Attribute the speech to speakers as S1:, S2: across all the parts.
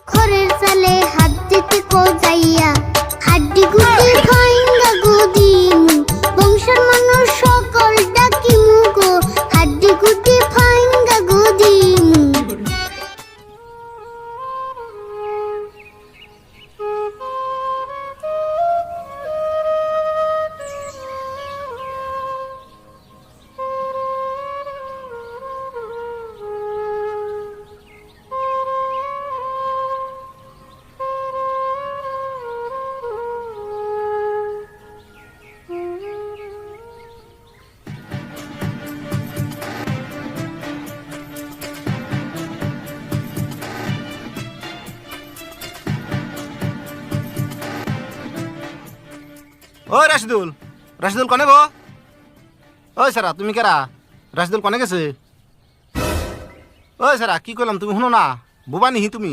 S1: খড়ের চালে হাত দিতে কো যাইয়া হাড্ডি গুটি ভাঙ্গা গদিম বংশের মানুষ সকল ডাকি মুগো হাড্ডি গুটি ভাঙ্গা গদিম
S2: ওই রাশিদুল, রাশিদুল কনে গো? ওই সারা তুমি কেরা? রাশিদুল কনে গেছে? ওই সারা কি করলাম তুমি শুনো না? বুবা নিহি তুমি?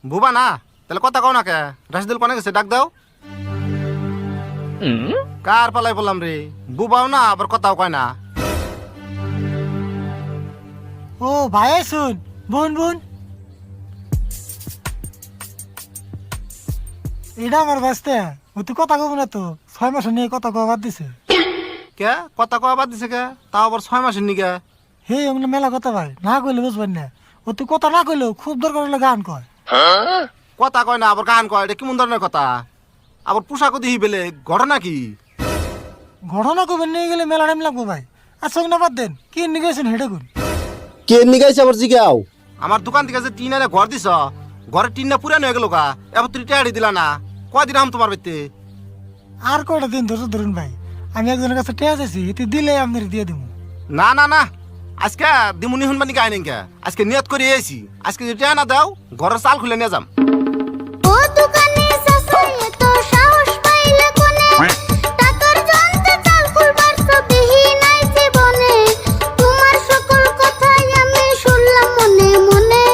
S2: বুবা না তাহলে কথা কও না কে? রাশিদুল কনে গেছে ডাক দাও। কার পালাই বললাম রে? বুবাও না আবার কথাও কয় না।
S3: ও ভাই শুন বোন বোন এটা আমার বাঁচতে ও তুই কথা কব না তো 6 মাস নিয়ে কথা কওয়া বাদ দিছে
S2: কে কথা কওয়া বাদ দিছে কে? তাও আবার 6 মাসের নিকে?
S3: হে আমরা মেলা কথা ভাই না কইলে বুঝবেন না ও তুই কথা না কইলেও খুব দরকার হলে গান কয়
S2: কথা কয় না আবার গান কয়, এটা কেমন ধরনের কথা? আবার পোশাকও দিহি বেলে ঘটনা কি?
S3: ঘটনা কবেন নিয়ে গেলে মেলা টাইম লাগবো ভাই আচ্ছা না বাদ দেন কি নিয়ে গেছেন হেটা কোন
S4: কে নিগাইছে আবার জিগাও?
S2: আমার দোকান থেকে যে টিন এনে ঘর দিছ, ঘরের টিনটা পুরানো হয়ে গেল কা, এবার তুই টেয়ারি দিলা না। কয়দিন আম তোমার বাড়িতে?
S3: আর কয়টা দিন ধরুন ভাই আমি একজনের কাছে টেয়া চাইছি এতে দিলে আপনার দিয়ে দিব
S2: না না না, আজকে দিমুনি শুনবানি গাই নাকি? আজকে নিয়ত করে এসি, আজকে যদি টেয়া না দাও ঘরের চাল খুলে নিয়ে যাম।
S1: ও দোকানে সাসাই এত সাহস পাইলে কোনে টাকার জন্তে চাল কুলবার সবিহি নাই জীবনে তোমার সকল কথাই আমি শুনলাম মনে মনে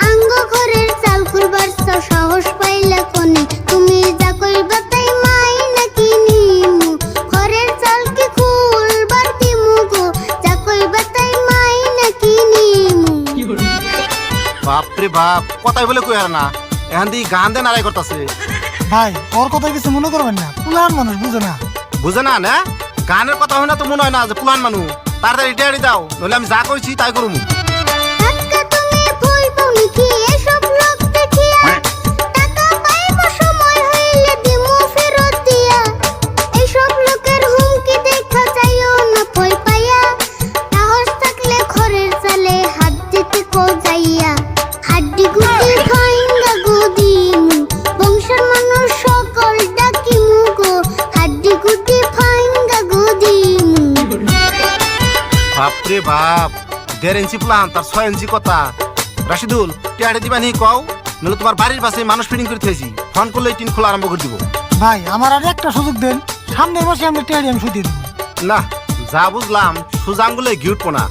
S1: আঙ্গ ঘরের চাল কুলবার সাহস পাইলে কোনে তুমি যা কইবা তাই মাই নাকি নিমু ঘরের চাল কি কুলবার দিমু গো যা কইবা তাই মাই নাকি নিমু
S2: বাপরে বাপ, কথাই বলে কই আর না, এখন দিয়ে গান দেন আড়াই করতেছে।
S3: ভাই ওর কথা কিছু মনে করবেন না পুলান মানুষ বুঝে না
S2: বুঝে না না? গানের কথা হয় না তো মনে হয় না যে পুলান মানুষ। তাড়াতাড়ি টেয়ারি দাও, নইলে আমি যা কইছি তাই করবো।
S1: টাকা তুমি ভুল পাওনি কি এসব লোক দেখিয়া টাকা পাইব সময় হইলে দিমু ফেরত দিয়া এইসব লোকের হুমকি দেখা যাইও না ভয় পাইয়া সাহস থাকলে ঘরের চালে হাত দিতে কো যাইয়া হাড্ডি গুটি ভাঙ্গা গদিমু বংশের মানুষ সকল ডাকি মুগো হাড্ডি গুটি ভাঙ্গা গদিমু
S2: বাপরে বাপ, 1.5 ইঞ্চি প্লান তার 6 ইঞ্চি কথা। রাশিদুল টেয়ারি দিবা নি কও, নইলে তোমার বাড়ির পাশে মানুষ ফিটিং করে থেছি, ফোন করলে টিন খোলা আরম্ভ করে দিব।
S3: ভাই আমার আর একটা সুযোগ দেন সামনের মাসে আমরা টেয়ারি আমি সুদিয়ে দেবো
S2: না যা বুঝলাম সুজাঙ্গুলে ঘিউটবো না,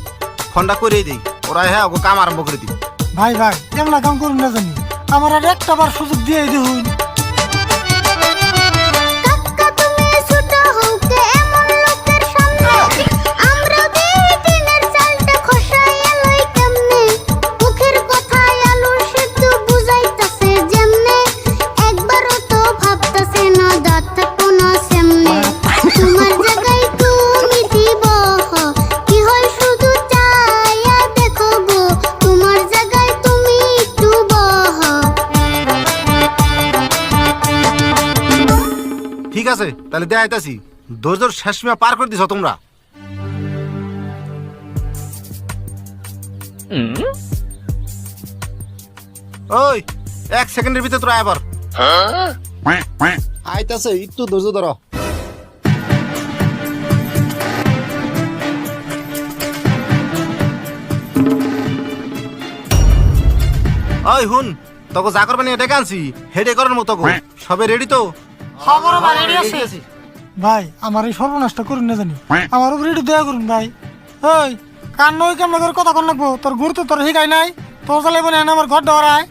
S2: ফোনটা করেই দিই, ওরা হ্যাঁ ওকে কাম আরম্ভ করে দিই।
S3: ভাই ভাই কেমন কাম করুন না জানি আমার আর একটা বার সুযোগ দিয়ে দেখুন
S1: কাকা তুমি ছোট হওকে এমন লোকের সামনে আমরা দিই দিনের চালটা খসাইয়া লই কেমনে মুখের কথায় আলুর সেদ্ধ বুঝাইতাছে যেমনে একবারও তো ভাবতাছে না দাঁত থাকবো না সেমনে তোমার জায়গায় তুমি দিব কি হয় শুধু চাইয়া দেখো গো তোমার জায়গায় তুমি একটু বহ
S2: ঠিক আছে তাহলে দেয়া আইতাছি, ধৈর্যর শেষ সীমা পার করে দিছ তোমরা। ওই 1 সেকেন্ডের ভিতরে তোরা আবার
S4: আইতাছে একটু ধৈর্য ধরো।
S2: ওই হুন তোকে যা করবেন এটা আনছি হেডে করার মতো গো, সবে রেডি তো?
S3: খবর রেডি আছে ভাই আমার এই সর্বনাশটা করুন না জানি আমার উপরে একটু দয়া করুন ভাই ওই কান নই কেমন করে কথা কন লাগবো তোর গুরু তো তোর শিখাই নাই তোর চালাইব না আমার ঘর ডরায়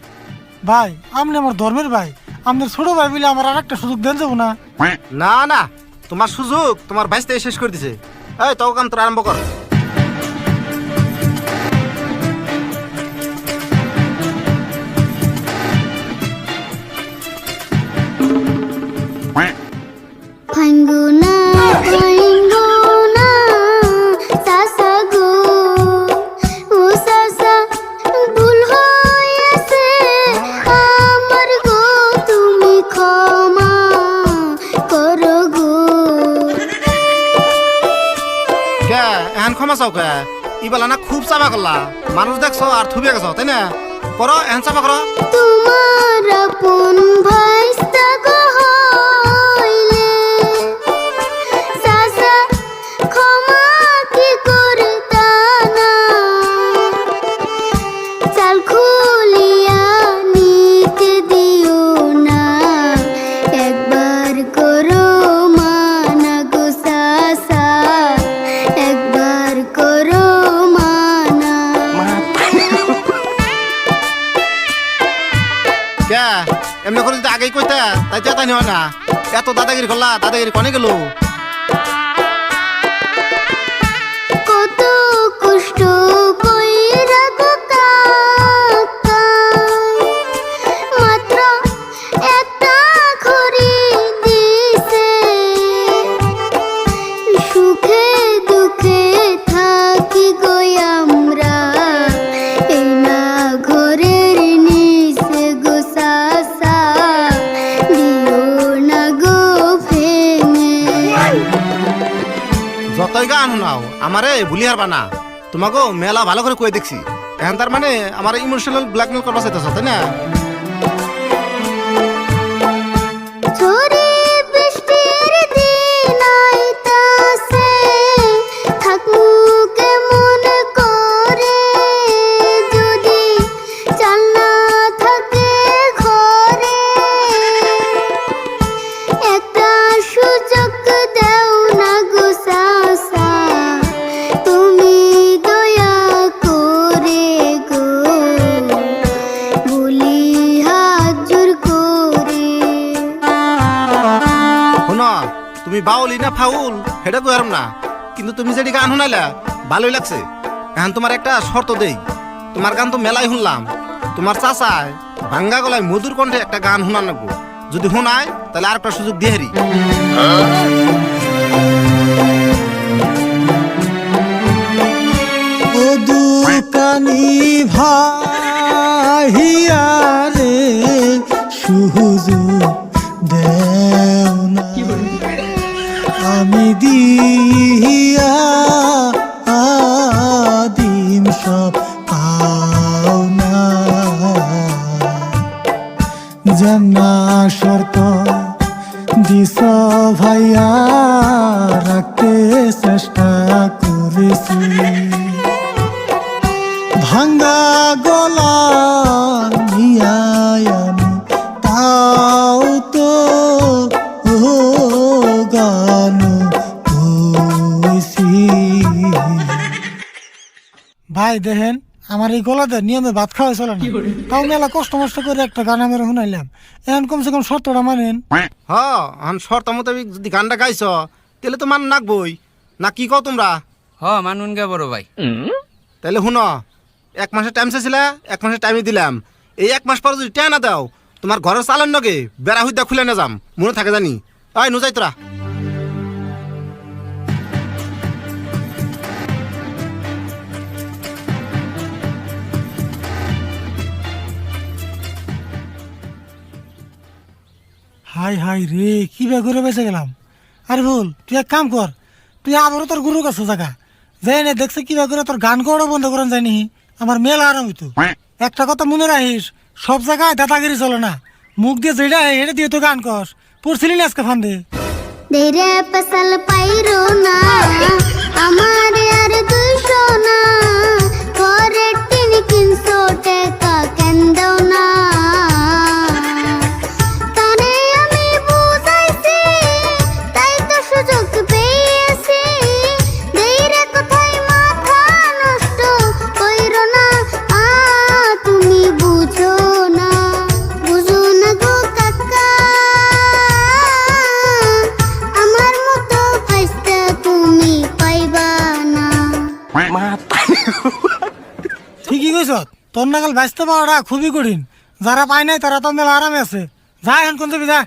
S3: ভাই আপনি আমার ধর্মের ভাই আমাদের ছোট ভাই বলে আমার আর একটা সুযোগ দেন যাবো না
S2: না না, তোমার সুযোগ তোমার ভাইস্তে শেষ করে দিছে। এই তো কাম তোর আরম্ভ কর। মাছাও কে ইবেলা না খুব চাপা করলা মানুষ দেখছো আর থুবিয়ে গেছো তাই না করো এখন চাপা করো
S1: তোমার আপন ভাইস্তা গো হইলে চাচা ক্ষমা কি করতা না চাল খুলিয়া নিতে দিও না একবার করো মানা গো চাচা একবার করো মানা
S2: কে এমনি করে যদি আগেই কইতা তাই চেতানি হয় না এত দাদাগিরি করলা দাদাগিরি কনে গেল
S1: কত কষ্ট কইরা গো কাকাই মাত্র একটা খড়ি দিছে সুখে দুঃখে থাকি গো আমরা এই না ঘরের নিচে গো চাচা দিও না গো ভেঙে
S2: যতই গান শোনাও আমারে ভুলি হারবা না তোমাকে মেলা ভালো করে কই দেখছি এখন তার মানে আমার ইমোশনাল ব্ল্যাকমেল করবা চাইতেছ তাই না
S1: ঝড়ে বৃষ্টির দিন আইতাছে থাকমু কেমন করে যদি চাল না থাকে ঘরে একটা সুযোগ দাও না গো চাচা তুমি দয়া করে গো বলি হাত জোর করে
S2: শোনো তুমি বাউলি না ফাউল সেটা কইরাম না কিন্তু তুমি যেটি গান শোনাইলা ভালোই লাগছে এখন তোমার একটা শর্ত দেই তোমার গান তো মেলাই শুনলাম তোমার চাচায় ভাঙ্গা গলায় মধুর কণ্ঠে একটা গান শোনান নাকবো যদি শোনায় তাহলে আর একটা সুযোগ দিয়ে হারি
S3: ও দুকানি ভাইয়া রে সুযোগ দেও না আমি দিয়া আদিম সব পাও না জানা শর্ত দিস ভাইয়া রাখতে চেষ্টা করেছি ভাঙ্গা গলা নিয়ায় আমি তাও তো ও গান কইছি ভাই দেখেন আমার এই গলাতে নিয়মে ভাত খাওয়া চলে না তাও মেলা কষ্ট মষ্ট করে একটা গান আমরা শুনাইলাম এখন কমসে কম শর্তটা মানেন
S2: হ এখন শর্ত মোতাবেক যদি গানটা গাইছ তাহলে তো মান নাকবই না কি কও তোমরা
S5: হ মানুন গে বড় ভাই
S2: তাহলে শুনো 1 মাসের টাইম চাইছিলা 1 মাসের টাইমই দিলাম এই 1 মাস পর যদি টাকা না দাও তোমার ঘরের চালান নগে বেড়া হইদা খুলে না যাম মনে থাকে জানি ওই নুজাই তোরা
S3: হাই হাই রে কি বে করে বেঁচে গেলাম আরে ভুল তুই এক কাম কর তুই আবারও তোর গুরু কাছে জায়গা যাই না দেখছে কি বে করে তোর গান করাও বন্ধ করেন যায়নি আমার মেলা আরাম হইতো একটা কথা মনে রাখিস সব জায়গায় দাদাগিরি চলে না মুখ দিয়ে যেটা হেঁটে দিয়ে তো গান কর পড়ছিলি না আজকে ফান্দে
S1: দেরে পসল পাইরো না আমার আর 200 না করে 300 টাকা কেন দাও না তারে আমি বুঝাইছি তাই তো সুযোগ পেয়েছি দেরে কোথায় মাথা নষ্ট কইরো না তুমি বুঝো না গো কাকা আমার মতো ফাইস্তা তুমি পাইবা না
S3: ঠিকই কইছ তোর নাগাল বাঁচতে পাওয়াটা খুবই কঠিন যারা পায় নাই তারা তো মেলা আরামে আছে যা এখন কোন যাবি যা